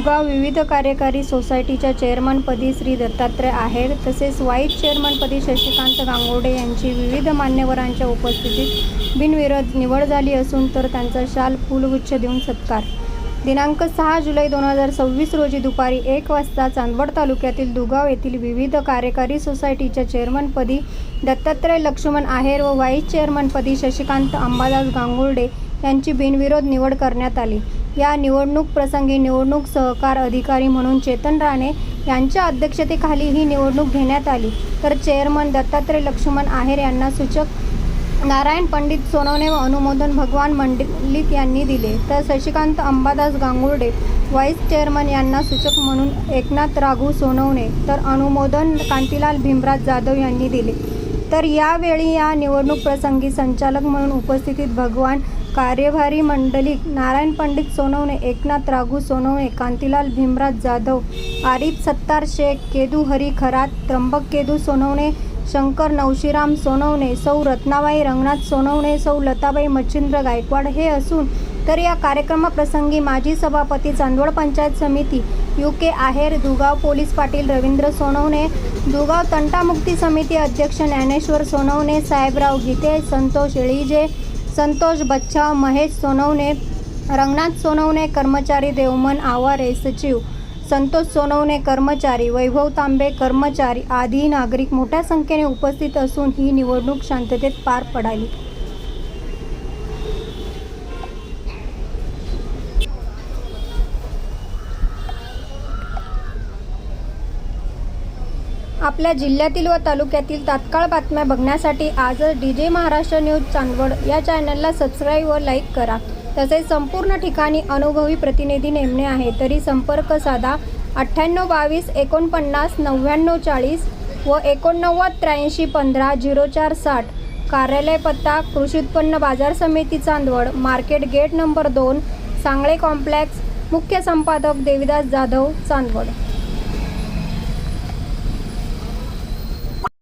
दुगाव विविध कार्यकारी सोसायटीच्या चेअरमनपदी श्री दत्तात्रय आहेर तसेच व्हाईस चेअरमनपदी शशिकांत गांगुर्डे यांची विविध मान्यवरांच्या उपस्थितीत बिनविरोध निवड झाली असून तर त्यांचा शाल फुलगुच्छ देऊन सत्कार दिनांक 6 जुलै 2026 रोजी दुपारी 1 वाजता चांदवड तालुक्यातील दुगाव येथील विविध कार्यकारी सोसायटीच्या चेअरमनपदी दत्तात्रय लक्ष्मण आहेर व व्हाईस चेअरमनपदी शशिकांत अंबादास गांगुर्डे यांची बिनविरोध निवड करण्यात आली। या निवडणूक प्रसंगी निवडणूक सहकार अधिकारी म्हणून चेतन राणे यांच्या अध्यक्षतेखाली ही निवडणूक घेण्यात आली। तर चेअरमन दत्तात्रय लक्ष्मण आहेर यांना सूचक नारायण पंडित सोनवणे व अनुमोदन भगवान मंडलिक यांनी दिले। तर शशिकांत अंबादास गांगुर्डे व्हाईस चेअरमन यांना सूचक म्हणून एकनाथ राघू सोनवणे तर अनुमोदन कांतीलाल भीमराज जाधव यांनी दिले। तर यावेळी या निवडणूक प्रसंगी संचालक म्हणून उपस्थित भगवान कार्यभारी मंडलिक नारायण पंडित सोनवणे, एकनाथ राघू सोनवणे, कांतीलाल भीमराज जाधव, आरिफ सत्तार शेख, केदू हरी खरात, त्र्यंबक केदू सोनवणे, शंकर नवशीराम सोनवणे, सौ रत्नाबाई रंगनाथ सोनवणे, सौ लताबाई मच्छिंद्र गायकवाड हे असून तर या कार्यक्रमाप्रसंगी माजी सभापती चांदवड पंचायत समिती UK आहेर, दुगाव पोलीस पाटील रवींद्र सोनवणे, दुगाव तंटामुक्ती समिती अध्यक्ष ज्ञानेश्वर सोनवणे, साहेबराव गीते, संतोष एळीजे, संतोष बच्छाव, महेश सोनवणे, रंगनाथ सोनवणे, कर्मचारी देवमन आवारे, सचिव संतोष सोनवणे, कर्मचारी वैभव तांबे, कर्मचारी आदी नागरिक मोठ्या संख्येने उपस्थित असून ही निवडणूक शांततेत पार पडाली। आपल्या जिल्ह्यातील व तालुक्यातील तात्काळ बातम्या बघण्यासाठी आजच DJ महाराष्ट्र न्यूज चांदवड या चॅनलला सबस्क्राईब व लाईक करा। तसेच संपूर्ण ठिकाणी अनुभवी प्रतिनिधी नेमणे आहे तरी संपर्क साधा 9822 49 99 40 व 89 83 15 04 60। कार्यालय पत्ता कृषी उत्पन्न बाजार समिती Chandwad, market gate number 2, Sangle complex, मुख्य संपादक देविदास जाधव, चांदवड।